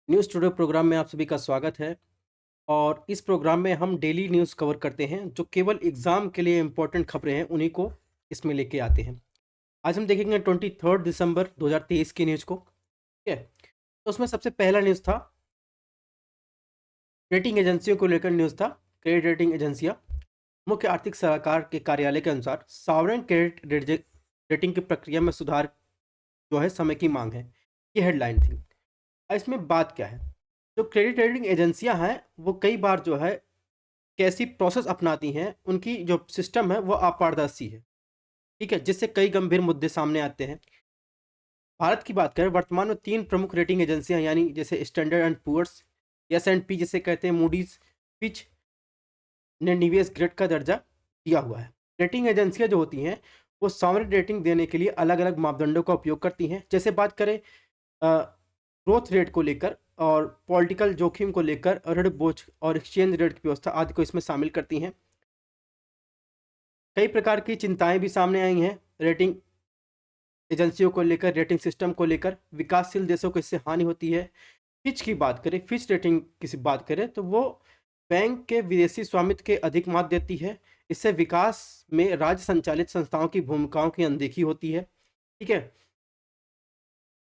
News today programme में आप सभी का स्वागत है। और इस प्रोग्राम में हम डेली न्यूज़ कवर करते हैं जो केवल एग्जाम के लिए इम्पोर्टेंट खबरें हैं उन्हीं को इसमें लेके आते हैं। आज हम देखेंगे 23 दिसंबर 2023 की न्यूज़ को। ठीक है, तो उसमें सबसे पहला न्यूज़ था, रेटिंग एजेंसियों को लेकर न्यूज़ था। क्रेडिट रेटिंग एजेंसियां, मुख्य आर्थिक सलाहकार के कार्यालय के अनुसार सॉवरेन क्रेडिट रेटिंग की प्रक्रिया में सुधार जो है समय की मांग है। ये हेडलाइन थी। अब इसमें बात क्या है, जो क्रेडिट रेटिंग एजेंसियां हैं वो कई बार जो है कैसी प्रोसेस अपनाती हैं, उनकी जो सिस्टम है वो अपारदर्शी है। ठीक है, जिससे कई गंभीर मुद्दे सामने आते हैं। भारत की बात करें, वर्तमान में 3 प्रमुख रेटिंग एजेंसियां यानी जैसे स्टैंडर्ड एंड पुअर्स, एस&पी जिसे कहते हैं, मूडीज, फिच ने निवेश ग्रेड का दर्जा दिया हुआ है। रेटिंग एजेंसियां जो होती हैं वो सॉवरेन रेटिंग देने के लिए अलग-अलग मापदंडों का उपयोग करती हैं। जैसे बात करें ग्रोथ रेट को लेकर और पॉलिटिकल जोखिम को लेकर, ऋण बोझ और एक्सचेंज रेट की व्यवस्था आदि को इसमें शामिल करती हैं। कई प्रकार की चिंताएं भी सामने आई हैं रेटिंग एजेंसियों को लेकर, रेटिंग सिस्टम को लेकर। विकासशील देशों को इससे हानि होती है। फिच की बात करें, फिच रेटिंग की बात करें तो वो बैंक के विदेशी स्वामित्व के अधिक मात देती है। इससे विकास में राज्य संचालित संस्थाओं की भूमिकाओं की अनदेखी होती है। ठीक है,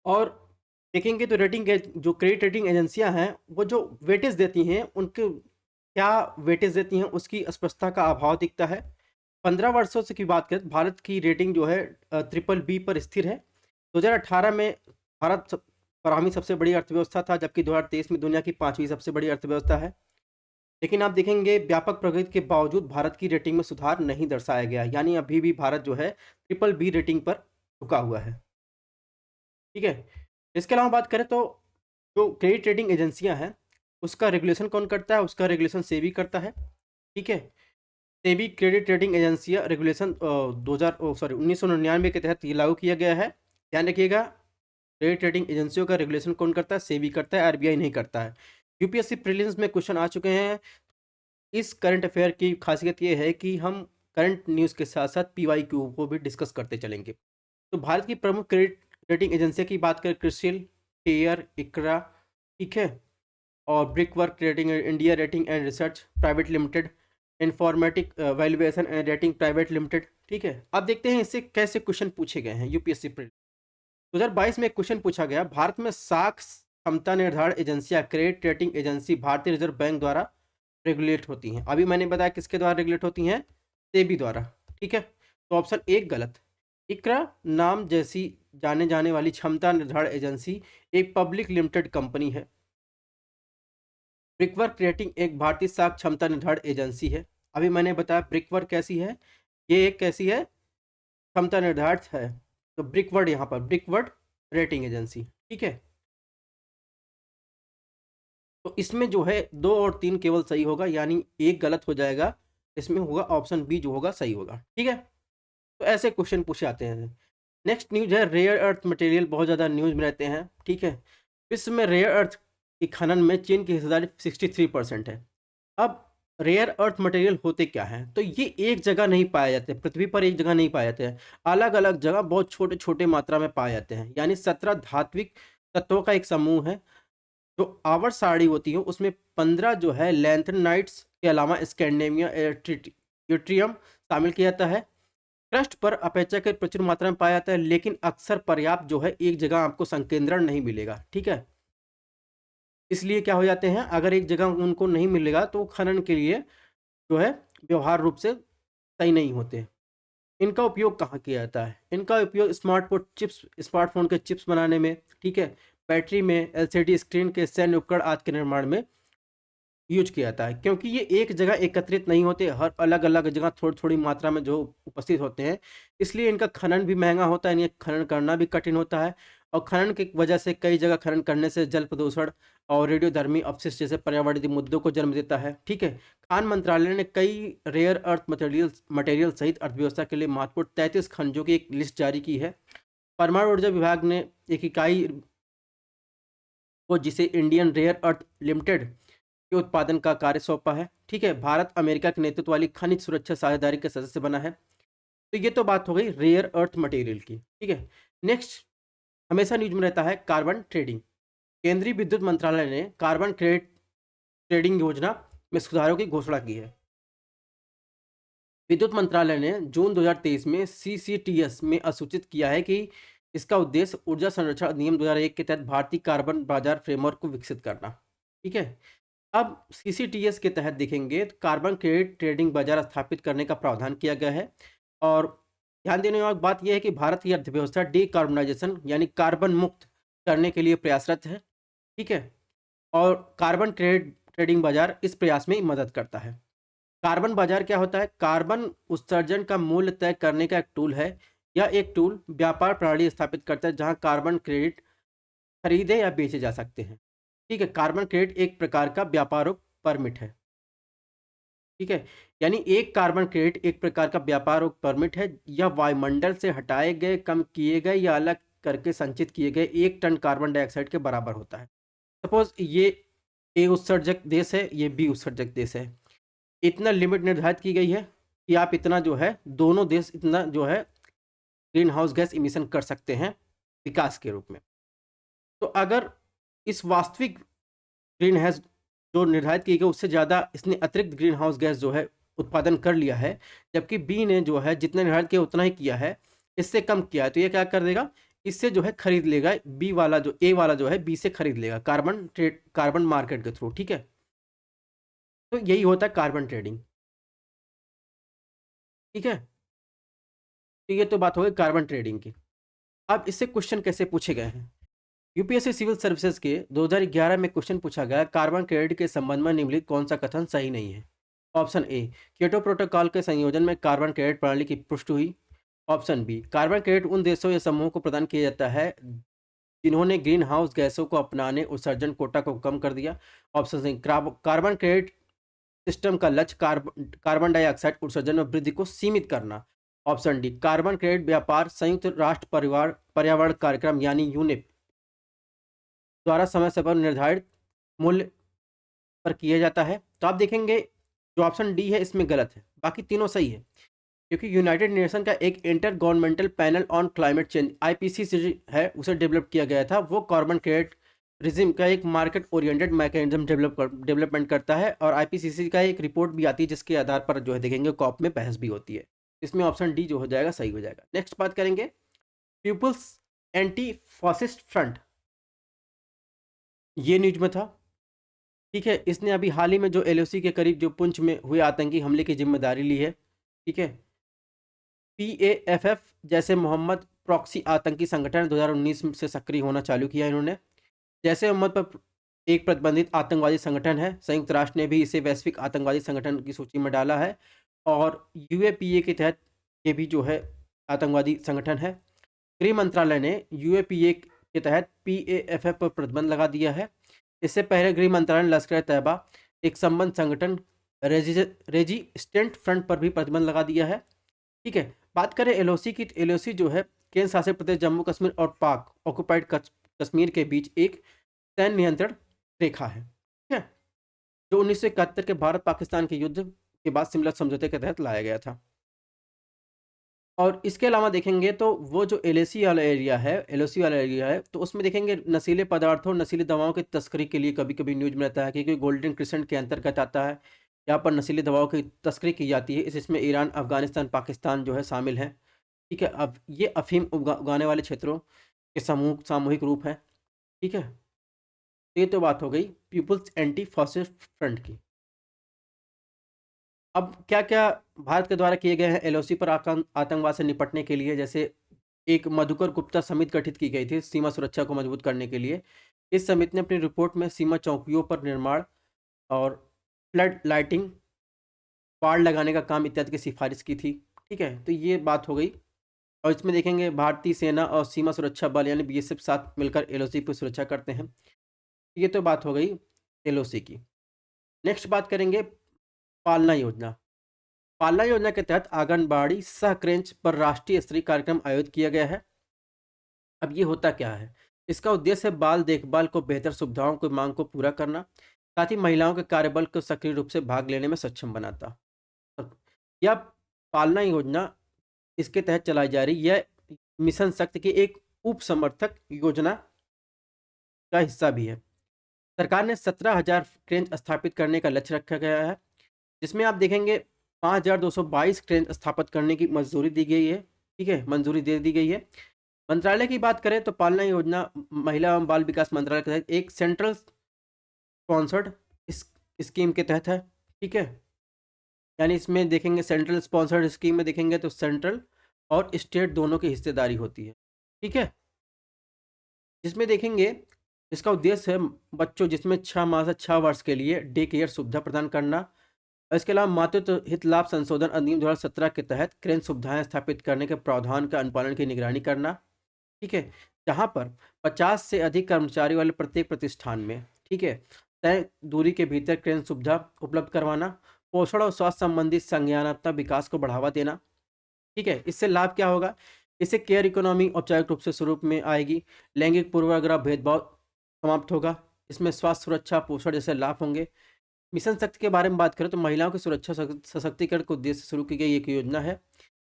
और देखेंगे तो जो क्रेडिट रेटिंग एजेंसियां हैं वो जो वेटेज देती हैं, उनके क्या वेटेज देती हैं उसकी स्पष्टता का अभाव दिखता है। 15 वर्षों से की बात करें तो भारत की रेटिंग जो है ट्रिपल बी पर स्थिर है। 2018 में भारत 12वीं सबसे बड़ी अर्थव्यवस्था था, जबकि 2023 में दुनिया की 5वीं सबसे बड़ी अर्थव्यवस्था है। लेकिन आप देखेंगे व्यापक प्रगति के बावजूद भारत की रेटिंग में सुधार नहीं दर्शाया गया, यानी अभी भी भारत जो है ट्रिपल बी रेटिंग पर रुका हुआ है। ठीक है, इसके अलावा बात करें तो जो क्रेडिट रेटिंग एजेंसियां हैं उसका रेगुलेशन कौन करता है, उसका रेगुलेशन सेबी करता है। ठीक है, सेबी क्रेडिट रेटिंग एजेंसियां रेगुलेशन 1999 के तहत ये लागू किया गया है। ध्यान रखिएगा, क्रेडिट रेटिंग एजेंसियों का रेगुलेशन कौन करता है, सेबी करता है, आरबीआई नहीं करता है। यूपीएससी प्रीलिम्स में क्वेश्चन आ चुके हैं। इस करंट अफेयर की खासियत ये है कि हम करंट न्यूज़ के साथ साथ पीवाईक्यू को भी डिस्कस करते चलेंगे। तो भारत की प्रमुख क्रेडिट रेटिंग एजेंसी की बात करें, क्रिसिल, केयर, इक्रा, ठीक है, और brick work rating, India rating and research private limited, informatic valuation and rating private limited. ठीक है, अब देखते हैं इससे कैसे क्वेश्चन पूछे गए हैं यूपीएससी प्रीलिम्स। 2022 में एक क्वेश्चन पूछा गया, भारत में साख क्षमता निर्धारण एजेंसियां क्रेडिट रेटिंग एजेंसी भारतीय रिजर्व बैंक द्वारा रेगुलेट होती हैं। अभी मैंने बताया किसके द्वारा रेगुलेट होती हैं, सेबी द्वारा। ठीक है, तो ऑप्शन एक गलत। इक्रा नाम जैसी जाने जाने वाली क्षमता निर्धारण एजेंसी एक पब्लिक लिमिटेड कंपनी है। ब्रिकवर्क रेटिंग एक भारतीय साख क्षमता निर्धारण एजेंसी है। अभी मैंने बताया ब्रिकवर्क कैसी है, ये एक कैसी है, क्षमता निर्धारित है। तो ब्रिकवर्ड, यहाँ पर ब्रिकवर्ड रेटिंग एजेंसी। ठीक है, तो इसमें जो है 2 और 3 केवल सही होगा, यानी एक गलत हो जाएगा। इसमें होगा ऑप्शन बी जो होगा सही होगा। ठीक है, तो ऐसे क्वेश्चन पूछे जाते हैं। नेक्स्ट न्यूज़ है, रेयर अर्थ मटेरियल बहुत ज़्यादा न्यूज़ में रहते हैं। ठीक है, विश्व में रेयर अर्थ की खनन में चीन की हिस्सेदारी 63% है। अब रेयर अर्थ मटेरियल होते क्या हैं? तो ये एक जगह नहीं पाए जाते, पृथ्वी पर एक जगह नहीं पाए जाते हैं। अलग-अलग जगह बहुत छोटे-छोटे मात्रा में पाए जाते हैं। यानी 17 धात्विक तत्वों का एक समूह है। जो आवर्त सारणी होती है उसमें 15 जो है लैंथेनाइट्स के अलावा स्कैंडिनेवियम, यूट्रियम शामिल किया जाता है। क्रस्ट पर अपेक्षाकृत प्रचुर मात्रा में पाया जाता है, लेकिन अक्सर पर्याप्त जो है एक जगह आपको संकेंद्रण नहीं मिलेगा। ठीक है, इसलिए क्या हो जाते हैं, अगर एक जगह उनको नहीं मिलेगा तो खनन के लिए जो है व्यवहार रूप से सही नहीं होते। इनका उपयोग कहाँ किया जाता है? इनका उपयोग स्मार्टफोन के चिप्स बनाने में, ठीक है, बैटरी में, एलसीडी स्क्रीन के सैन्य उपकरण आदि के निर्माण में यूज़ किया जाता है। क्योंकि ये एक जगह एकत्रित नहीं होते, हर अलग-अलग जगह थोड़ी-थोड़ी मात्रा में जो उपस्थित होते हैं, इसलिए इनका खनन भी महँगा होता है, इन्हें खनन करना भी कठिन होता है। और खनन की वजह से कई जगह खनन करने से जल प्रदूषण और रेडियोधर्मी अपशिष्ट जैसे पर्यावरणीय मुद्दों को जन्म देता है। ठीक है, खान मंत्रालय ने कई रेयर अर्थ मटेरियल सहित अर्थव्यवस्था के लिए महत्वपूर्ण 33 खनिजों की एक लिस्ट जारी की है। परमाणु ऊर्जा विभाग ने एक इकाई को, जिसे इंडियन रेयर अर्थ लिमिटेड के उत्पादन का कार्य सौंपा है। ठीक है, भारत अमेरिका के नेतृत्व वाली खनिज सुरक्षा साझेदारी के सदस्य बना है। तो ये तो बात हो गई रेयर अर्थ मटेरियल की। ठीक है, नेक्स्ट हमेशा न्यूज में रहता है कार्बन ट्रेडिंग। केंद्रीय विद्युत मंत्रालय ने कार्बन क्रेडिट ट्रेडिंग योजना में सुधारों की घोषणा की है। विद्युत मंत्रालय ने जून 2023 में सीसीटीएस में अधिसूचित किया है कि इसका उद्देश्य ऊर्जा संरक्षण अधिनियम 2001 के तहत भारतीय कार्बन बाजार फ्रेमवर्क को विकसित करना। ठीक है। अब सीसीटीएस के तहत देखेंगे तो कार्बन क्रेडिट ट्रेडिंग बाजार स्थापित करने का प्रावधान किया गया है। और ध्यान देने वाली बात यह है कि भारत की अर्थव्यवस्था डीकार्बनाइजेशन यानी कार्बन मुक्त करने के लिए प्रयासरत है। ठीक है। और कार्बन क्रेडिट ट्रेडिंग बाजार इस प्रयास में मदद करता है। कार्बन बाजार क्या होता है? कार्बन उत्सर्जन का मूल्य तय करने का एक टूल है। यह एक टूल व्यापार प्रणाली स्थापित करता है जहां कार्बन क्रेडिट खरीदे या बेचे जा सकते हैं। ठीक है। कार्बन क्रेडिट एक प्रकार का व्यापारों परमिट है। ठीक है। यानी एक कार्बन क्रेडिट एक प्रकार का व्यापार परमिट है। यह वायुमंडल से हटाए गए, कम किए गए या अलग करके संचित किए गए 1 टन कार्बन डाइऑक्साइड के बराबर होता है। सपोज ये ए उत्सर्जक देश है, ये बी उत्सर्जक देश है। इतना लिमिट निर्धारित की गई है कि आप इतना जो है, दोनों देश इतना जो है ग्रीन हाउस गैस इमिशन कर सकते हैं विकास के रूप में। तो अगर इस वास्तविक ग्रीन हाउस जो निर्धारित की गई उससे ज़्यादा इसने अतिरिक्त ग्रीन हाउस गैस जो है उत्पादन कर लिया है, जबकि बी ने जो है जितना निर्धारित किया उतना ही किया है, इससे कम किया है, तो ये क्या कर देगा? इससे जो है खरीद लेगा, बी वाला जो ए वाला जो है बी से खरीद लेगा कार्बन मार्केट के थ्रू। ठीक है। तो यही होता है कार्बन ट्रेडिंग। ठीक है। तो ये तो बात हो गई कार्बन ट्रेडिंग की। अब इससे क्वेश्चन कैसे पूछे गए हैं? यूपीएससी सिविल सर्विसेज के 2011 में क्वेश्चन पूछा गया, कार्बन क्रेडिट के संबंध में निम्नलिखित कौन सा कथन सही नहीं है? ऑप्शन ए, क्योटो प्रोटोकॉल के संयोजन में कार्बन क्रेडिट प्रणाली की पुष्टि हुई। ऑप्शन बी, कार्बन क्रेडिट उन देशों या समूहों को प्रदान किया जाता है जिन्होंने ग्रीन हाउस गैसों को अपनाने उत्सर्जन कोटा को कम कर दिया। Option C, carbon credit system का लक्ष्य कार्बन डाइऑक्साइड उत्सर्जन में वृद्धि को सीमित करना। ऑप्शन डी, कार्बन क्रेडिट व्यापार संयुक्त राष्ट्र पर्यावरण कार्यक्रम यानी यूनेप द्वारा समय समय पर निर्धारित मूल्य पर किया जाता है। तो आप देखेंगे जो ऑप्शन डी है इसमें गलत है, बाकी तीनों सही है। क्योंकि यूनाइटेड नेशन का एक inter governmental panel on climate change IPCC है, उसे डेवलप किया गया था। वो कार्बन क्रेडिट रिजिम का एक मार्केट ओरिएंटेड मैकेनिज्म डेवलपमेंट करता है। और आईपीसीसी का एक रिपोर्ट भी आती है जिसके आधार पर जो है देखेंगे कॉप में बहस भी होती है। इसमें ऑप्शन डी जो हो जाएगा सही हो जाएगा। नेक्स्ट बात करेंगे पीपुल्स एंटी फासिस्ट फ्रंट, ये न्यूज में था। ठीक है। इसने अभी हाल ही में जो एलओसी के करीब जो पुंछ में हुए आतंकी हमले की जिम्मेदारी ली है। ठीक है। पीएएफएफ जैसे मोहम्मद प्रॉक्सी आतंकी संगठन 2019 से सक्रिय होना चालू किया इन्होंने। जैसे मोहम्मद पर एक प्रतिबंधित आतंकवादी संगठन है, संयुक्त राष्ट्र ने भी इसे वैश्विक आतंकवादी संगठन की सूची में डाला है। और यूएपीए के तहत ये भी जो है आतंकवादी संगठन है। गृह मंत्रालय ने यूएपीए के तहत पीएएफएफ पर प्रतिबंध लगा दिया है। इससे पहले गृह मंत्रालय ने लश्कर तैयबा एक संबंध संगठन रेजिस्टेंट फ्रंट पर भी प्रतिबंध लगा दिया है। ठीक है। बात करें एलओसी की, तो एलओसी जो है केंद्र शासित प्रदेश जम्मू कश्मीर और पाक ऑक्युपाइड कश्मीर के बीच एक सैन्य नियंत्रण रेखा है। ठीक है। जो 1971 के भारत पाकिस्तान के युद्ध के बाद शिमला समझौते के तहत लाया गया था। और इसके अलावा देखेंगे तो वो जो एलओसी वाला एरिया है, तो उसमें देखेंगे नशीले पदार्थों और नशीली दवाओं की तस्करी के लिए कभी कभी न्यूज में रहता है, क्योंकि गोल्डन क्रिसेंट के अंतर्गत आता है। यहाँ पर नशीली दवाओं की तस्करी की जाती है। इसमें ईरान, अफगानिस्तान, पाकिस्तान जो है शामिल है। ठीक है। अब ये अफीम उगाने वाले क्षेत्रों के सामूहिक रूप है। ठीक है। ये तो बात हो गई पीपुल्स एंटी फासिस्ट फ्रंट की। अब क्या क्या भारत के द्वारा किए गए हैं एलओसी पर आतंकवाद से निपटने के लिए? जैसे एक मधुकर गुप्ता समिति गठित की गई थी सीमा सुरक्षा को मजबूत करने के लिए। इस समिति ने अपनी रिपोर्ट में सीमा चौकियों पर निर्माण और फ्लड लाइटिंग, बाड़ लगाने का काम इत्यादि की सिफारिश की थी। ठीक है। तो ये बात हो गई। और इसमें देखेंगे भारतीय सेना और सीमा सुरक्षा बल यानी बीएसएफ साथ मिलकर एलओसी पर सुरक्षा करते हैं। ये तो बात हो गई एलओसी की। नेक्स्ट बात करेंगे पालना योजना। पालना योजना के तहत आंगनबाड़ी सह क्रेंच पर राष्ट्रीय स्तरीय कार्यक्रम आयोजित किया गया है। अब ये होता क्या है? इसका उद्देश्य है बाल देखभाल को बेहतर सुविधाओं की मांग को पूरा करना, साथ ही महिलाओं के कार्यबल को सक्रिय रूप से भाग लेने में सक्षम बनाता। यह पालना योजना इसके तहत चलाई जा रही यह मिशन शक्ति की एक उप समर्थक योजना का हिस्सा भी है। सरकार ने 17,000 क्रेन स्थापित करने का लक्ष्य रखा गया है, जिसमें आप देखेंगे 5,222 क्रेन स्थापित करने की मंजूरी दी गई है। ठीक है, मंजूरी दे दी गई है। मंत्रालय की बात करें तो पालना योजना महिला एवं बाल विकास मंत्रालय के तहत एक सेंट्रल स्पॉन्सर्ड इस स्कीम के तहत है। ठीक है, यानी इसमें देखेंगे सेंट्रल स्पॉन्सर्ड स्कीम में देखेंगे तो सेंट्रल और स्टेट दोनों की हिस्सेदारी होती है। ठीक है, जिसमें देखेंगे इसका उद्देश्य है बच्चों जिसमें 6 माह से 6 वर्ष के लिए डे केयर सुविधा प्रदान करना। और इसके अलावा मातृत्व हित लाभ संशोधन अधिनियम 2017 के तहत क्रेन सुविधाएं स्थापित करने के प्रावधान का अनुपालन की निगरानी करना। ठीक है, जहाँ पर 50 से अधिक कर्मचारी वाले प्रत्येक प्रतिष्ठान में, ठीक है, तय दूरी के भीतर क्रेन सुविधा उपलब्ध करवाना। पोषण और स्वास्थ्य संबंधी संज्ञानात्मक विकास को बढ़ावा देना। ठीक है, इससे लाभ क्या होगा? इससे केयर इकोनॉमी औपचारिक रूप से स्वरूप में आएगी। लैंगिक पूर्वाग्रह भेदभाव समाप्त होगा। इसमें स्वास्थ्य सुरक्षा पोषण जैसे लाभ होंगे। मिशन शक्ति के बारे में बात करें तो महिलाओं की सुरक्षा सशक्तिकरण के उद्देश्य से शुरू की गई एक योजना है।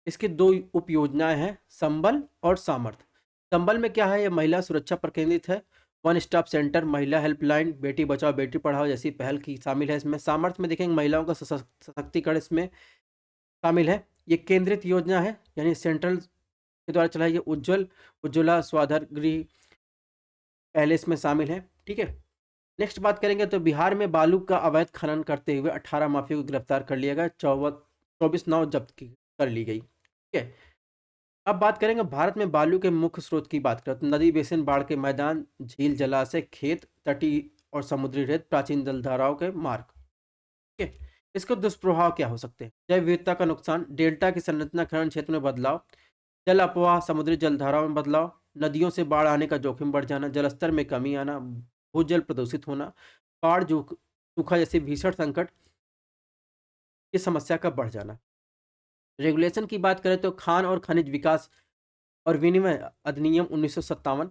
इसकी 2 उप योजनाएं हैं, संबल और सामर्थ्य। संबल में क्या है? यह महिला सुरक्षा पर केंद्रित है। वन स्टॉप सेंटर, महिला हेल्पलाइन, बेटी बचाओ बेटी पढ़ाओ जैसी पहल की शामिल है इसमें। सामर्थ्य में देखेंगे महिलाओं का सशक्तिकरण इसमें शामिल है। ये केंद्रित योजना है, यानी सेंट्रल के द्वारा चलाई गई। उज्ज्वला स्वाधार गृह पहले इसमें शामिल है। ठीक है, नेक्स्ट बात करेंगे तो बिहार में बालू का अवैध खनन करते हुए 18 माफिया को गिरफ्तार कर लिया गया। 24 नाव जब्त कर ली गई। ठीक है, अब बात करेंगे भारत में बालू के मुख्य स्रोत की बात करें तो नदी बेसिन, बाढ़ के मैदान, झील, जलाशय, खेत, तटीय और समुद्री रेत, प्राचीन जलधाराओं के मार्ग। ठीक है, इसके दुष्प्रभाव क्या हो सकते हैं? जैव विविधता का नुकसान, डेल्टा की संरचना, खनन क्षेत्र में बदलाव, जल अपवाह, समुद्री जलधाराओं में बदलाव, नदियों से बाढ़ आने का जोखिम बढ़ जाना, जलस्तर में कमी आना, भूजल प्रदूषित होना, बाढ़ सूखा जैसे भीषण संकट की समस्या का बढ़ जाना। रेगुलेशन की बात करें तो खान और खनिज विकास और विनिमय अधिनियम 1957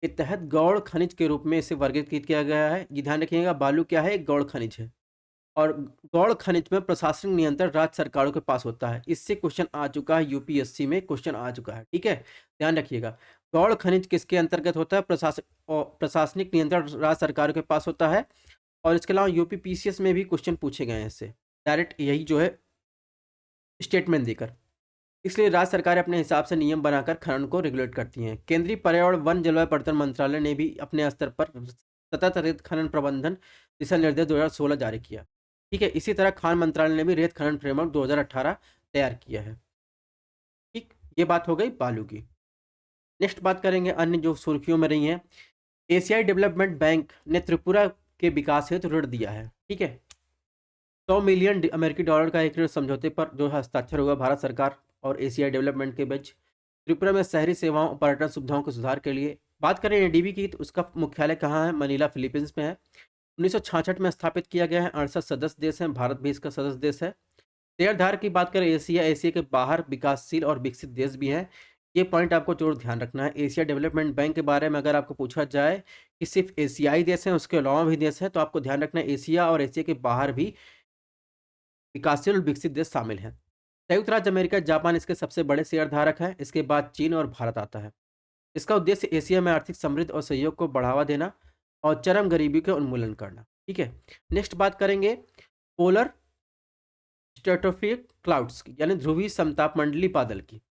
के तहत गौड़ खनिज के रूप में इसे वर्गीकृत किया गया है। ये ध्यान रखिएगा, बालू क्या है? एक गौड़ खनिज है। और गौड़ खनिज में प्रशासनिक नियंत्रण राज्य सरकारों के पास होता है। इससे क्वेश्चन आ चुका है, यूपीएससी में क्वेश्चन आ चुका है। ठीक है, ध्यान रखिएगा, गौड़ खनिज किसके अंतर्गत होता है? प्रशासनिक नियंत्रण राज्य सरकारों के पास होता है। और इसके अलावा यूपी पीसीएस में भी क्वेश्चन पूछे गए हैं इससे डायरेक्ट, यही जो है स्टेटमेंट देकर। इसलिए राज्य सरकारें अपने हिसाब से नियम बनाकर खनन को रेगुलेट करती हैं। केंद्रीय पर्यावरण वन जलवायु परिवर्तन मंत्रालय ने भी अपने स्तर पर सतत रेत खनन प्रबंधन दिशा निर्देश 2016 जारी किया। ठीक है, इसी तरह खान मंत्रालय ने भी रेत खनन फ्रेमवर्क 2018 तैयार किया है। ठीक, ये बात हो गई बालू की। नेक्स्ट बात करेंगे अन्य जो सुर्खियों में रही हैं। एशियाई डेवलपमेंट बैंक ने त्रिपुरा के विकास हेतु ऋण दिया है। ठीक है, 100 मिलियन अमेरिकी डॉलर का एक ऋण समझौते पर जो हस्ताक्षर हुआ भारत सरकार और एशियाई डेवलपमेंट के बीच। त्रिपुरा में शहरी सेवाओं और पर्यटन सुविधाओं के सुधार के लिए। बात करें एडीबी की तो उसका मुख्यालय कहाँ है? मनीला, फिलीपींस में है। 1966 में स्थापित किया गया है। 68 सदस्य देश हैं, भारत भी इसका सदस्य देश है। शेयरधारक की बात करें, एशिया के बाहर विकासशील और विकसित देश भी हैं। ये पॉइंट आपको जरूर ध्यान रखना है। एशिया डेवलपमेंट बैंक के बारे में अगर आपको पूछा जाए कि सिर्फ एशियाई देश हैं, उसके अलावा भी देश हैं, तो आपको ध्यान रखना है एशिया और एशिया के बाहर भी विकासशील और विकसित देश शामिल हैं। संयुक्त राज्य अमेरिका, जापान इसके सबसे बड़े शेयरधारक हैं। इसके बाद चीन और भारत आता है। इसका उद्देश्य एशिया में आर्थिक समृद्धि और सहयोग को बढ़ावा देना और चरम गरीबी का उन्मूलन करना। ठीक है, नेक्स्ट बात करेंगे पोलर स्ट्रेटोस्फेरिक क्लाउड्स की, यानी ध्रुवीय समतापमंडलीय बादल की।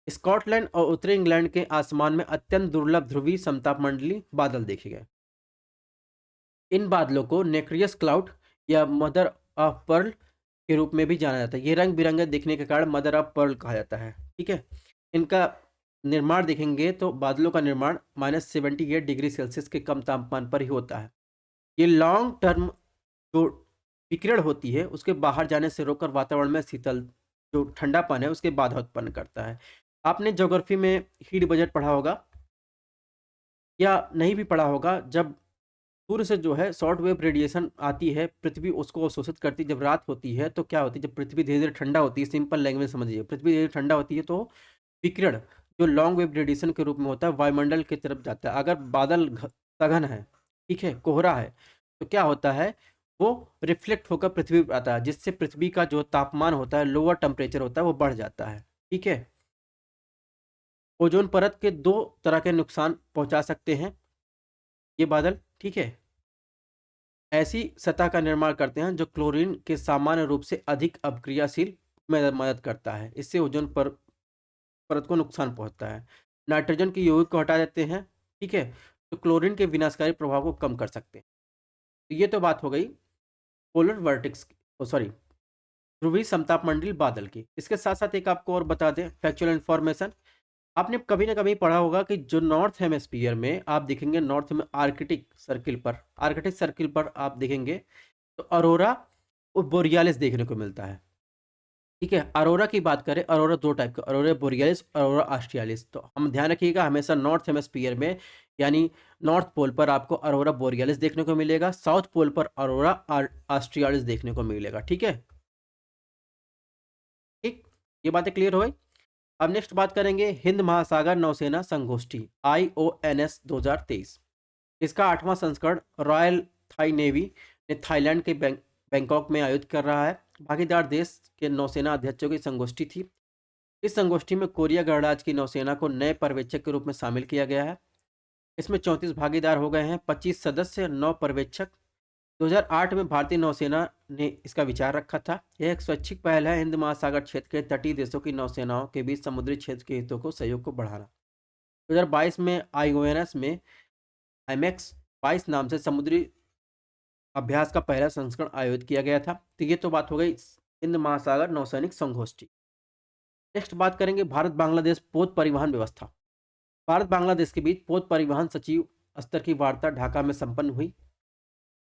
स्कॉटलैंड और उत्तरी इंग्लैंड के आसमान में अत्यंत दुर्लभ ध्रुवीय समतापमंडलीय बादल देखे गए। इन बादलों को नेक्रियस क्लाउड या मदर ऑफ पर्ल के रूप में भी जाना जाता है। ये रंग बिरंगे दिखने के कारण मदर ऑफ पर्ल कहा जाता है। ठीक है, इनका निर्माण देखेंगे तो बादलों का निर्माण -78 डिग्री सेल्सियस के कम तापमान पर ही होता है। ये लॉन्ग टर्म जो विकिरण होती है उसके बाहर जाने से रोककर वातावरण में शीतल जो ठंडापन है उसके बाधा उत्पन्न करता है। आपने ज्योग्राफी में हीट बजट पढ़ा होगा या नहीं भी पढ़ा होगा। जब सूर्य से जो है शॉर्ट वेव रेडिएशन आती है, पृथ्वी उसको अवशोषित करती है। जब रात होती है तो क्या होती है? जब पृथ्वी धीरे धीरे ठंडा होती है, सिंपल लैंग्वेज समझिए, पृथ्वी धीरे ठंडा होती है तो विकिरण जो लॉन्ग वेव रेडिएशन के रूप में होता है वायुमंडल की तरफ जाता है। अगर बादल सघन है, ठीक है, कोहरा है, तो क्या होता है? वो रिफ्लेक्ट होकर पृथ्वी पर आता है, जिससे पृथ्वी का जो तापमान होता है, लोअर टेम्परेचर होता है, वो बढ़ जाता है। ठीक है, ओजोन परत के 2 तरह के नुकसान पहुंचा सकते हैं। ये बादल, ठीक है, ऐसी सतह का निर्माण करते हैं जो क्लोरीन के सामान्य रूप से अधिक अपक्रियाशील में मदद करता है। इससे ओजोन पर परत को नुकसान पहुंचता है। नाइट्रोजन के यौगिक को हटा देते हैं, ठीक है, तो क्लोरीन के विनाशकारी प्रभाव को कम कर सकते हैं। तो ये तो बात हो गई पोलर वर्टेक्स, सॉरी, ध्रुवीय समतापमंडलीय बादल की। इसके साथ साथ एक आपको और बता दें फैक्चुअल इन्फॉर्मेशन, आपने कभी ना कभी पढ़ा होगा कि जो नॉर्थ हेमिस्फीयर में आप देखेंगे, नॉर्थ में आर्कटिक सर्किल पर आप देखेंगे तो अरोरा और बोरियालिस देखने को मिलता है। ठीक है, अरोरा की बात करें, अरोरा दो टाइप का, अरोरा बोरियालिस और अरोरा ऑस्ट्रियालिस। तो हम ध्यान रखिएगा हमेशा नॉर्थ हेमिस्फीयर में, यानी नॉर्थ पोल पर आपको अरोरा बोरियालिस देखने को मिलेगा, साउथ पोल पर अरोरा ऑस्ट्रियालिस देखने को मिलेगा। ठीक है, ठीक, ये बातें क्लियर हो गई। अब नेक्स्ट बात करेंगे हिंद महासागर नौसेना संगोष्ठी IONS 2023। इसका 8वां संस्करण रॉयल थाई नेवी ने थाईलैंड के बैंकॉक में आयोजित कर रहा है। भागीदार देश के नौसेना अध्यक्षों की संगोष्ठी थी। इस संगोष्ठी में कोरिया गणराज्य की नौसेना को नए पर्यवेक्षक के रूप में शामिल किया गया है। इसमें 34 भागीदार हो गए हैं, 25 सदस्य, 9 पर्यवेक्षक। 2008 में भारतीय नौसेना ने इसका विचार रखा था। यह एक स्वैच्छिक पहल है हिंद महासागर क्षेत्र के तटीय देशों की नौसेनाओं के बीच समुद्री क्षेत्र के हितों को सहयोग को बढ़ाना। 2022 में IONS में IMEX 22 नाम से समुद्री अभ्यास का पहला संस्करण आयोजित किया गया था। तो ये तो बात हो गई हिंद महासागर नौसैनिक संगोष्ठी। नेक्स्ट बात करेंगे भारत बांग्लादेश पोत परिवहन व्यवस्था। भारत बांग्लादेश के बीच पोत परिवहन सचिव स्तर की वार्ता ढाका में संपन्न हुई।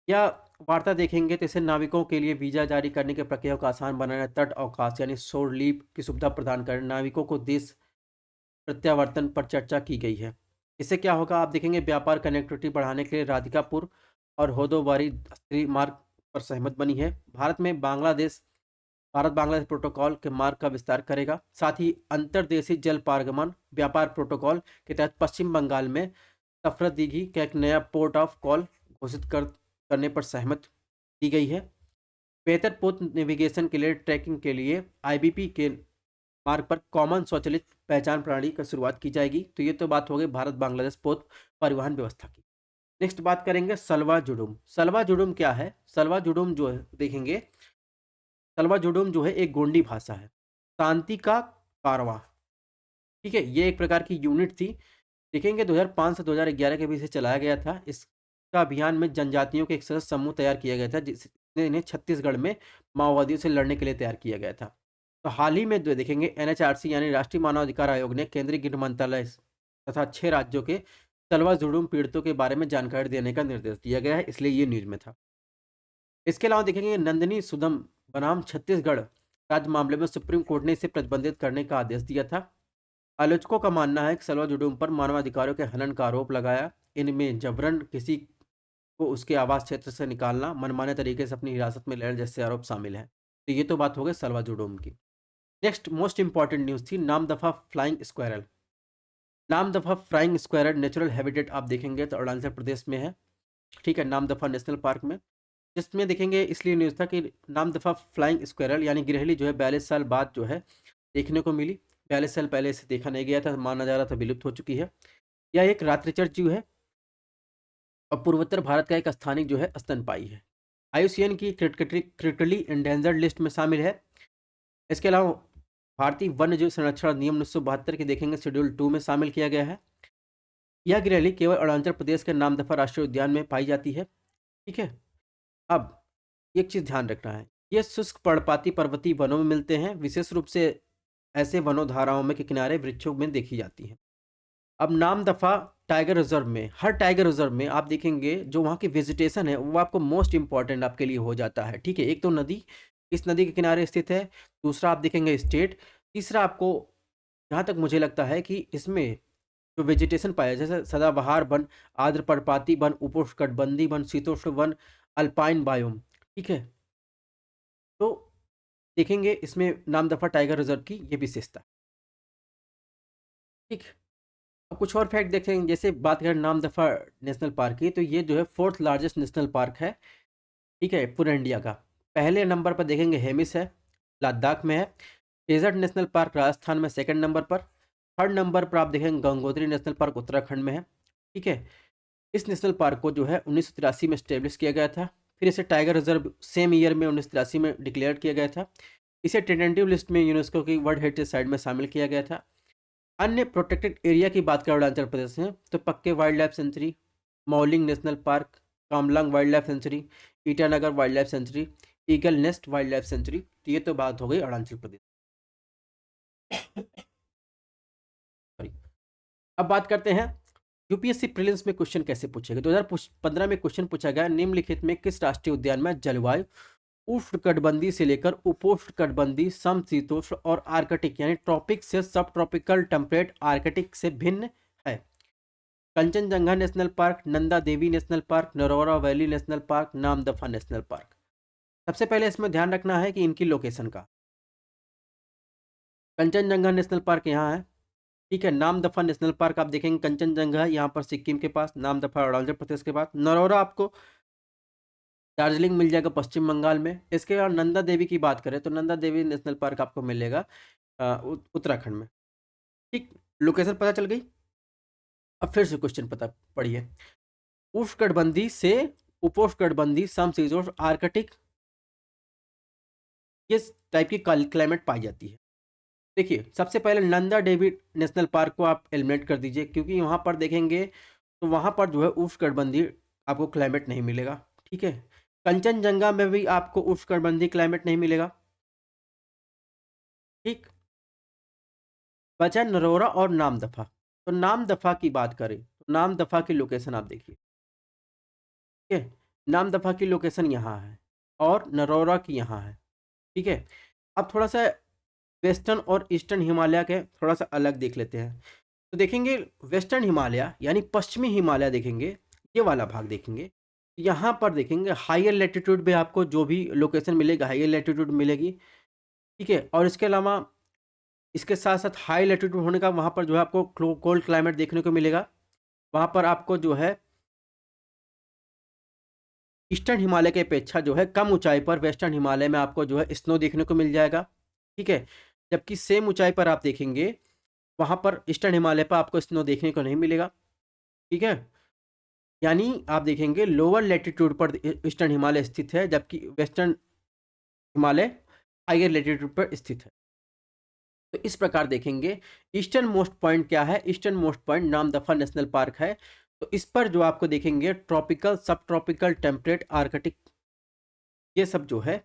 यह वार्ता देखेंगे तो इसे नाविकों के लिए वीजा जारी करने की प्रक्रिया को आसान बनाना, तट अवकाश यानी शोर लीव की सुविधा प्रदान करना, नाविकों को देश प्रत्यावर्तन पर चर्चा की गई है। इससे क्या होगा, आप देखेंगे व्यापार कनेक्टिविटी बढ़ाने के लिए राधिकापुर और होदोबारी स्त्री मार्ग पर सहमत बनी है। भारत बांग्लादेश प्रोटोकॉल के मार्ग का विस्तार करेगा। साथ ही अंतर्देशीय जल पारगमन व्यापार प्रोटोकॉल के तहत पश्चिम बंगाल में सफरदीघी का एक नया पोर्ट ऑफ कॉल घोषित करने पर सहमत की गई है। बेहतर पोत नेविगेशन के लिए ट्रैकिंग के लिए IBP के मार्ग पर कॉमन स्वचालित पहचान प्रणाली की शुरुआत की जाएगी। तो ये तो बात हो गई भारत बांग्लादेश पोत परिवहन व्यवस्था की। नेक्स्ट बात करेंगे सलवा जुडुम। सलवा जुडुम क्या है? सलवा जुडुम जो है देखेंगे, सलवा जुडुम जो है एक गोंडी भाषा है, शांति का कारवा। ठीक है, ये एक प्रकार की यूनिट थी। देखेंगे 2005 से 2011 के बीच से चलाया गया था। इसका अभियान में जनजातियों के एक सदस्य समूह तैयार किया गया था, जिसने इन्हें छत्तीसगढ़ में माओवादियों से लड़ने के लिए तैयार किया गया था। तो हाल ही में जो देखेंगे NHRC यानी राष्ट्रीय मानवाधिकार आयोग ने केंद्रीय गृह मंत्रालय तथा 6 राज्यों के सलवा जुडुम पीड़ितों के बारे में जानकारी देने का निर्देश दिया गया है, इसलिए ये न्यूज में था। इसके अलावा देखेंगे नंदिनी सुदम बनाम छत्तीसगढ़ राज्य मामले में सुप्रीम कोर्ट ने इसे प्रतिबंधित करने का आदेश दिया था। आलोचकों का मानना है कि सलवा जुडुम पर मानवाधिकारों के हनन का आरोप लगाया। इनमें जबरन किसी को उसके आवास क्षेत्र से निकालना, मनमाने तरीके से अपनी हिरासत में लेने जैसे आरोप शामिल हैं। तो ये तो बात हो गई सलवा जुडुम की। नेक्स्ट मोस्ट इंपॉर्टेंट न्यूज़ थी Namdapha flying squirrel. Namdapha flying squirrel natural habitat आप देखेंगे तो अरुणाचल प्रदेश में है। ठीक है, नामदफा नेशनल पार्क में, जिसमें देखेंगे इसलिए न्यूज़ था कि नामदफा फ्लाइंग स्क्वायरल यानी गिरहली जो है 42 साल बाद जो है देखने को मिली। 42 साल पहले इसे देखा नहीं गया था, माना जा रहा था विलुप्त हो चुकी है। यह एक रात्रिचर जीव है और पूर्वोत्तर भारत का एक स्थानिक जो है स्तनपायी है। IUCN की क्रिटिकली इंडेंजर्ड लिस्ट में शामिल है। इसके अलावा भारतीय वन्य जीव संरक्षण अधिनियम 1972 के देखेंगे शेड्यूल 2 में शामिल किया गया है। यह गिरहली केवल अरुणाचल प्रदेश के नामदफा राष्ट्रीय उद्यान में पाई जाती है। ठीक है, अब एक चीज़ ध्यान रखना है, ये शुष्क पर्णपाती पर्वतीय वनों में मिलते हैं, विशेष रूप से ऐसे वनोधाराओं में के किनारे वृक्षों में देखी जाती हैं। अब नामदफा टाइगर रिजर्व में, हर टाइगर रिजर्व में आप देखेंगे जो वहाँ की वेजिटेशन है वो आपको मोस्ट इंपॉर्टेंट आपके लिए हो जाता है। ठीक है, एक तो नदी, इस नदी के किनारे स्थित है, दूसरा आप देखेंगे स्टेट, तीसरा आपको जहाँ तक मुझे लगता है कि इसमें जो वेजिटेशन पाया जैसे सदाबहार वन, आर्द्र पर्णपाती वन, उपोष्णकटिबंधीय वन, शीतोष्ण वन, अल्पाइन बायोम। ठीक है, तो देखेंगे इसमें नामदफा टाइगर रिजर्व की ये विशेषता। ठीक, अब कुछ और फैक्ट देखेंगे, जैसे बात करें नामदफा नेशनल पार्क की, तो ये जो है 4th लार्जेस्ट नेशनल पार्क है। ठीक है, पूरे इंडिया का। पहले नंबर पर देखेंगे हेमिस है, लद्दाख में है। डेजर्ट नेशनल पार्क राजस्थान में 2nd नंबर पर। 3rd नंबर पर आप देखेंगे गंगोत्री नेशनल पार्क उत्तराखंड में है। ठीक है, इस नेशनल पार्क को जो है 1983 में स्टेब्लिश किया गया था। फिर इसे टाइगर रिजर्व सेम ईयर में 1983 में डिक्लेयर किया गया था। इसे टेंटेटिव लिस्ट में यूनेस्को की वर्ल्ड हेरिटेज साइट में शामिल किया गया था। अन्य प्रोटेक्टेड एरिया की बात करें अरुणाचल प्रदेश में, तो पक्के wild life sanctuary, Mouling national park, Kamlang wild life sanctuary, Itanagar wild life sanctuary, eagle nest wild life sanctuary. ये तो बात हो गई अरुणाचल प्रदेश। सॉरी। अब बात करते हैं यूपीएससी प्रीलिम्स में क्वेश्चन कैसे पूछेगा। 2015 में क्वेश्चन पूछा गया, निम्नलिखित में किस राष्ट्रीय उद्यान में जलवायु उष्णकटिबंधीय से लेकर उपोष्णकटिबंधीय, समशीतोष्ण और आर्कटिक यानी ट्रॉपिक से सब ट्रॉपिकल, टेम्परेट, आर्कटिक से भिन्न है। Kanchenjunga National Park, Nanda Devi National Park, Narora Valley National Park, Namdapha National Park. सबसे पहले इसमें ध्यान रखना है कि इनकी लोकेशन का। कंचनजंगा नेशनल पार्क यहाँ है, ठीक है। नामदफा नेशनल पार्क आप देखेंगे कंचनजंगा है यहाँ पर सिक्किम के पास, नामदफा अरुणाचल प्रदेश के पास, नरोरा आपको दार्जिलिंग मिल जाएगा पश्चिम बंगाल में। इसके बाद नंदा देवी की बात करें तो नंदा देवी नेशनल पार्क आपको मिलेगा उत्तराखंड में, ठीक। लोकेशन पता चल गई। अब फिर से क्वेश्चन पता पढ़िए। उष्णकटिबंधीय से उपोष्णकटिबंधीय, समशीतोष्ण, आर्कटिक, किस टाइप की क्लाइमेट पाई जाती है। देखिए सबसे पहले नंदा देवी नेशनल पार्क को आप एलिमिनेट कर दीजिए, क्योंकि वहाँ पर देखेंगे तो वहाँ पर जो है उष्णकटिबंधीय आपको क्लाइमेट नहीं मिलेगा, ठीक है। कंचनजंगा में भी आपको उष्णकटिबंधीय क्लाइमेट नहीं मिलेगा, ठीक। बचा नरोरा और नामदफा। तो नामदफा की बात करें तो नामदफा की लोकेशन आप देखिए, ठीक है। नामदफा की लोकेशन यहाँ है और नरोरा की यहाँ है, ठीक है। अब थोड़ा सा वेस्टर्न और ईस्टर्न हिमालय के थोड़ा सा अलग देख लेते हैं। तो देखेंगे वेस्टर्न हिमालय यानी पश्चिमी हिमालय देखेंगे, ये वाला भाग देखेंगे। यहाँ पर देखेंगे हायर लैटिट्यूड में आपको जो भी लोकेशन मिलेगा हायर लैटिट्यूड मिलेगी, ठीक है। और इसके अलावा इसके साथ साथ हाई लैटिट्यूड होने का वहाँ पर जो है आपको कोल्ड क्लाइमेट देखने को मिलेगा। वहाँ पर आपको जो है ईस्टर्न हिमालय की अपेक्षा जो है कम ऊंचाई पर वेस्टर्न हिमालय में आपको जो है स्नो देखने को मिल जाएगा, ठीक है। जबकि सेम ऊंचाई पर आप देखेंगे वहाँ पर ईस्टर्न हिमालय पर आपको स्नो देखने को नहीं मिलेगा, ठीक है। यानी आप देखेंगे लोअर लैटिट्यूड पर ईस्टर्न हिमालय स्थित है, जबकि वेस्टर्न हिमालय हायर लैटिट्यूड पर स्थित है। तो इस प्रकार देखेंगे ईस्टर्न मोस्ट पॉइंट क्या है, eastern most point Namdapha National park है। तो इस पर जो आपको देखेंगे ट्रॉपिकल, सब ट्रॉपिकल, टेम्परेट, आर्कटिक, ये सब जो है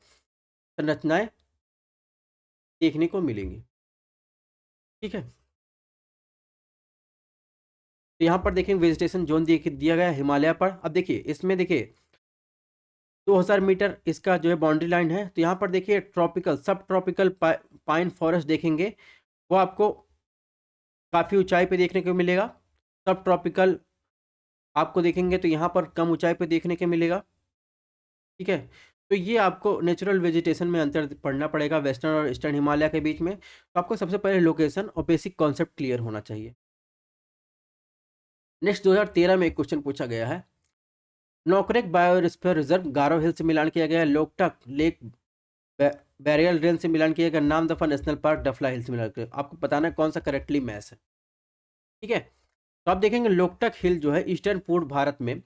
संरचनाएं देखने को मिलेंगी, ठीक है। तो यहाँ पर देखेंगे वेजिटेशन जोन दिया गया है हिमालय पर। अब देखिए इसमें देखिए 2000 मीटर इसका जो है बाउंड्री लाइन है। तो यहाँ पर देखिए ट्रॉपिकल, सब ट्रॉपिकल पाइन फॉरेस्ट देखेंगे, वो आपको काफ़ी ऊंचाई पे देखने को मिलेगा। सब ट्रॉपिकल आपको देखेंगे तो यहाँ पर कम ऊंचाई पे देखने को मिलेगा, ठीक है। तो ये आपको नेचुरल वेजिटेशन में अंतर पढ़ना पड़ेगा वेस्टर्न और ईस्टर्न हिमालय के बीच में। तो आपको सबसे पहले लोकेशन और बेसिक कॉन्सेप्ट क्लियर होना चाहिए। नेक्स्ट 2013 में एक क्वेश्चन पूछा गया है, नोकरेक बायोस्फीयर रिजर्व गारो हिल से मिलान किया गया है, लोकटक लेक बैरियल रेंज से मिलान किया गया, नामदफा नेशनल पार्क डफला हिल से मिलान किया। आपको बताना है कौन सा करेक्टली मैच है, ठीक है। तो आप देखेंगे लोकटक हिल जो है ईस्टर्न पूर्व भारत में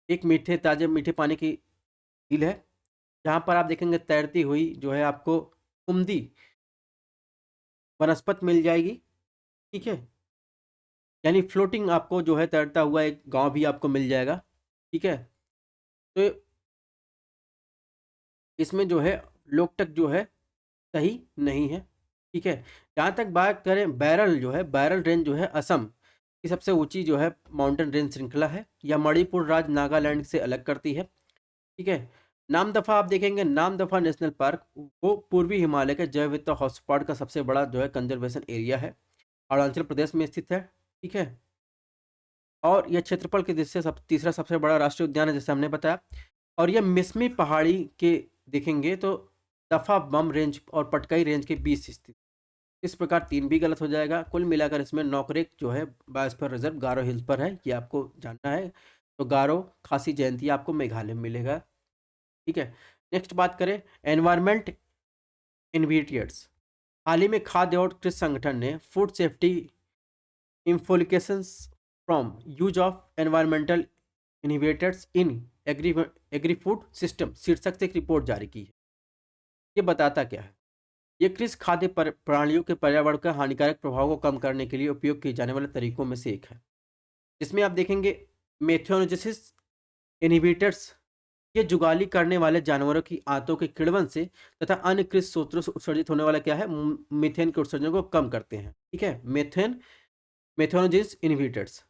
एक मीठे ताजे मीठे पानी की हिल है, जहाँ पर आप देखेंगे तैरती हुई जो है आपको कुमदी वनस्पत मिल जाएगी, ठीक है। यानी फ्लोटिंग आपको जो है तैरता हुआ एक गांव भी आपको मिल जाएगा, ठीक है। तो इसमें जो है लोकटक जो है सही नहीं है, ठीक है। जहाँ तक बात करें बैरल जो है, बैरल रेंज जो है असम की सबसे ऊंची जो है माउंटेन रेंज श्रृंखला है, या मणिपुर राज्य नागालैंड से अलग करती है, ठीक है। नामदफा आप देखेंगे नामदफा नेशनल पार्क वो पूर्वी हिमालय के जैव विविधता हॉटस्पॉट का सबसे बड़ा जो है कंजर्वेशन एरिया है, अरुणाचल प्रदेश में स्थित है, ठीक है। और यह क्षेत्रफल के दृष्टि से तीसरा सबसे बड़ा राष्ट्रीय उद्यान है, जैसे हमने बताया। और यह मिसमी पहाड़ी के देखेंगे तो दफा बम रेंज और पटकाई रेंज के बीच स्थित। इस प्रकार 3 भी गलत हो जाएगा। कुल मिलाकर इसमें नोकरेक जो है बायोस्फीयर रिजर्व गारो हिल्स पर है, ये आपको जानना है। तो गारो खासी जयंती आपको मेघालय में मिलेगा, ठीक है। नेक्स्ट बात करें एनवायरमेंट इन्विटियर्स। हाल ही में खाद्य और कृषि संगठन ने food safety implications from use of environmental inhibitors in agri food system शीर्षक से एक रिपोर्ट जारी की है। ये बताता क्या है? ये कृषि खाद्य प्रणालियों के पर्यावरण का हानिकारक प्रभाव को कम करने के लिए उपयोग किए जाने वाले तरीकों में से एक है। जिसमें आप देखेंगे मेथोनोजेसिस इनहिबिटर्स, ये जुगाली करने वाले जानवरों की आंतों के किण्वन से तथा अन्य कृषि स्रोतों से उत्सर्जित होने वाला क्या है, मीथेन के उत्सर्जन को कम करते हैं। ठीक है, मेथोनोजेंस इनहिबिटर्स।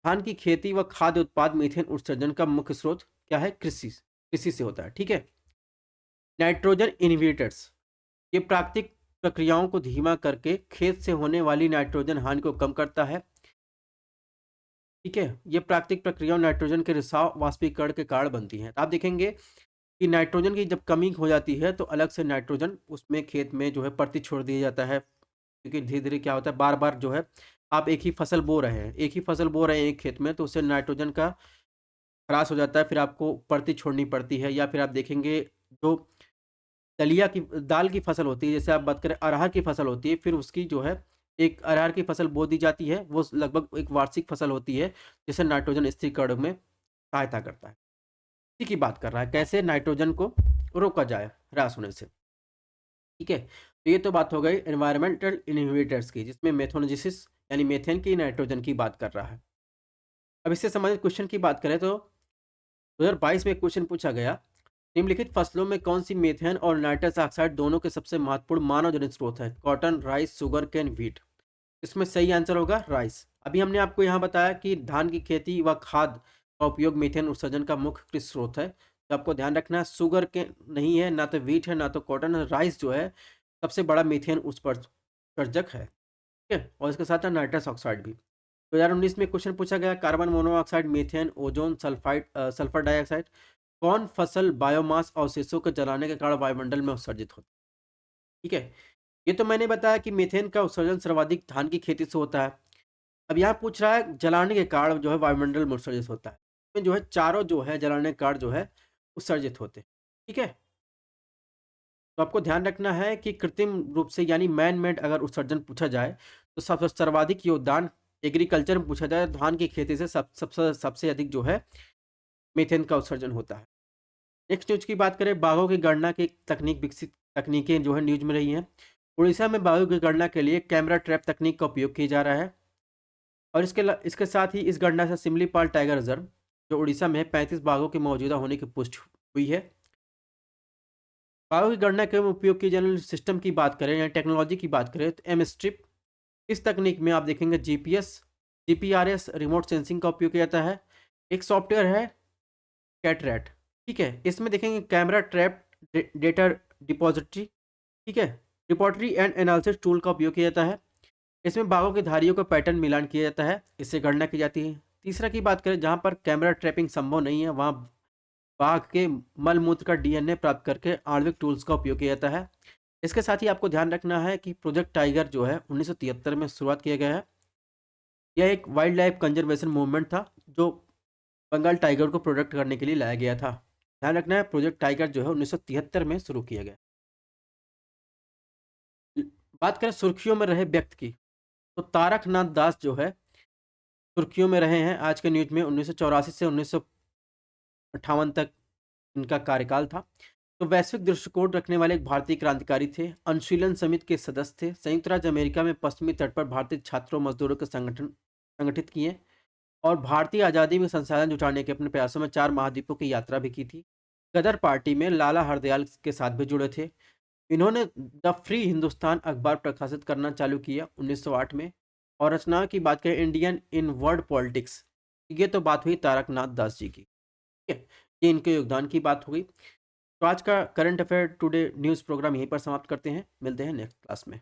धान की खेती व खाद्य उत्पाद मीथेन उत्सर्जन का मुख्य स्रोत क्या है? कृषि से होता है। ठीक है, नाइट्रोजन इनहिबिटर्स, ये प्राकृतिक प्रक्रियाओं को धीमा करके खेत से होने वाली नाइट्रोजन हानि को कम करता है। ठीक है, ये प्राकृतिक प्रक्रियाओं नाइट्रोजन के रिसाव वाष्पीकरण के कारण बनती हैं। तो आप देखेंगे कि नाइट्रोजन की जब कमी हो जाती है तो अलग से नाइट्रोजन उसमें खेत में जो है प्रति छोड़ दिया जाता है, क्योंकि धीरे-धीरे क्या होता है, बार-बार जो है आप एक ही फसल बो रहे हैं, एक ही फसल बो रहे हैं एक खेत में, तो उससे नाइट्रोजन का ह्रास हो जाता है, फिर आपको प्रति छोड़नी पड़ती है। या फिर आप देखेंगे जो दलिया की दाल की फसल होती है, जैसे आप बात करें अरहर की फसल होती है, फिर उसकी जो है एक अरहर की फसल बो दी जाती है, वो लगभग एक वार्षिक फसल होती है, जिसे नाइट्रोजन स्थिरीकरण में सहायता करता है। इसी की बात कर रहा है, कैसे नाइट्रोजन को रोका जाए ह्रास होने से। ठीक है, तो ये तो बात हो गई एनवायरमेंटल इनहिबिटर्स की, जिसमें मेथोनोजेसिस यानी मीथेन की नाइट्रोजन की बात कर रहा है। अब इससे संबंधित क्वेश्चन की बात करें तो 2022 में क्वेश्चन पूछा गया, निम्नलिखित फसलों में कौन सी मीथेन और नाइट्रस ऑक्साइड दोनों के सबसे महत्वपूर्ण मानव जनित स्रोत है? Cotton, rice, sugar cane, wheat. इसमें सही आंसर होगा राइस। अभी हमने आपको यहाँ बताया कि धान की खेती व खाद का उपयोग मीथेन उत्सर्जन का मुख्य कृषि स्रोत है। तो आपको ध्यान रखना है, शुगर के नहीं है, ना तो व्हीट है, ना तो कॉटन है। राइस जो है सबसे बड़ा मीथेन उत्सर्जक है। ठीक है, और इसके साथ नाइट्रस ऑक्साइड भी। 2019 में क्वेश्चन पूछा गया, carbon monoxide, methane, ozone, sulphur dioxide, कौन फसल बायोमास अवशेषों को जलाने के कारण वायुमंडल में उत्सर्जित होती है? ठीक है, ये तो मैंने बताया कि मीथेन का उत्सर्जन सर्वाधिक धान की खेती से होता है। अब यहाँ पूछ रहा है जलाने के कारण जो है वायुमंडल में उत्सर्जित होता है। इसमें जो है चारों जो है जलाने के कारण जो है उत्सर्जित होते हैं। ठीक है, तो आपको ध्यान रखना है कि कृत्रिम रूप से यानी मैन मेड अगर उत्सर्जन पूछा जाए तो सबसे सर्वाधिक योगदान एग्रीकल्चर में पूछा जाए, धान की खेती से सबसे अधिक जो है मीथेन का उत्सर्जन होता है। नेक्स्ट न्यूज की बात करें, बाघों की गणना की तकनीकें जो है न्यूज में रही हैं। उड़ीसा में बाघों की गणना के लिए कैमरा ट्रैप तकनीक का उपयोग किया जा रहा है। और इसके साथ ही इस गणना से सिमलीपाल टाइगर रिजर्व जो उड़ीसा में है 35 बाघों के मौजूदा होने की पुष्टि हुई है। बाघों की गणना के उपयोग किए जाने वाले सिस्टम की बात करें या टेक्नोलॉजी की बात करें तो एम स्ट्रिप, इस तकनीक में आप देखेंगे जीपीआरएस रिमोट सेंसिंग का उपयोग किया जाता है। एक सॉफ्टवेयर है कैटरैट। ठीक है, इसमें देखेंगे कैमरा ट्रैप डेटा डिपॉजिटरी। ठीक है, रिपोर्टरी एंड एनालिसिस टूल का उपयोग किया जाता है। इसमें बाघों की धारियों का पैटर्न मिलान किया जाता है, इससे गणना की जाती है। तीसरा की बात करें, जहाँ पर कैमरा ट्रैपिंग संभव नहीं है वहाँ बाघ के मल मूत्र का डीएनए प्राप्त करके आणविक टूल्स का उपयोग किया जाता है। इसके साथ ही आपको ध्यान रखना है कि प्रोजेक्ट टाइगर जो है 1973 में शुरुआत किया गया है। यह एक वाइल्ड लाइफ कंजर्वेशन मूवमेंट था जो बंगाल टाइगर को प्रोटेक्ट करने के लिए लाया गया था। ध्यान रखना है, प्रोजेक्ट टाइगर जो है 1973 में शुरू किया गया। बात करें सुर्खियों में रहे व्यक्ति की, तो तारकनाथ दास जो है सुर्खियों में रहे हैं आज के न्यूज में। 1984 से 1958 तक इनका कार्यकाल था। तो वैश्विक दृष्टिकोण रखने वाले एक भारतीय क्रांतिकारी थे, अनुशीलन समिति के सदस्य थे, संयुक्त राज्य अमेरिका में पश्चिमी तट पर भारतीय छात्रों मजदूरों के संगठित किए और भारतीय आज़ादी में संसाधन जुटाने के अपने प्रयासों में 4 महाद्वीपों की यात्रा भी की थी। गदर पार्टी में लाला हरदयाल के साथ भी जुड़े थे। इन्होंने द फ्री हिंदुस्तान अखबार प्रकाशित करना चालू किया 1908 में। और रचनाओं की बात करें, इंडियन इन वर्ल्ड पॉलिटिक्स, ये तो बात हुई तारकनाथ दास जी की। ठीक है, ये इनके योगदान की बात हुई। तो आज का current affair today news program यहीं पर समाप्त करते हैं, मिलते हैं नेक्स्ट क्लास में।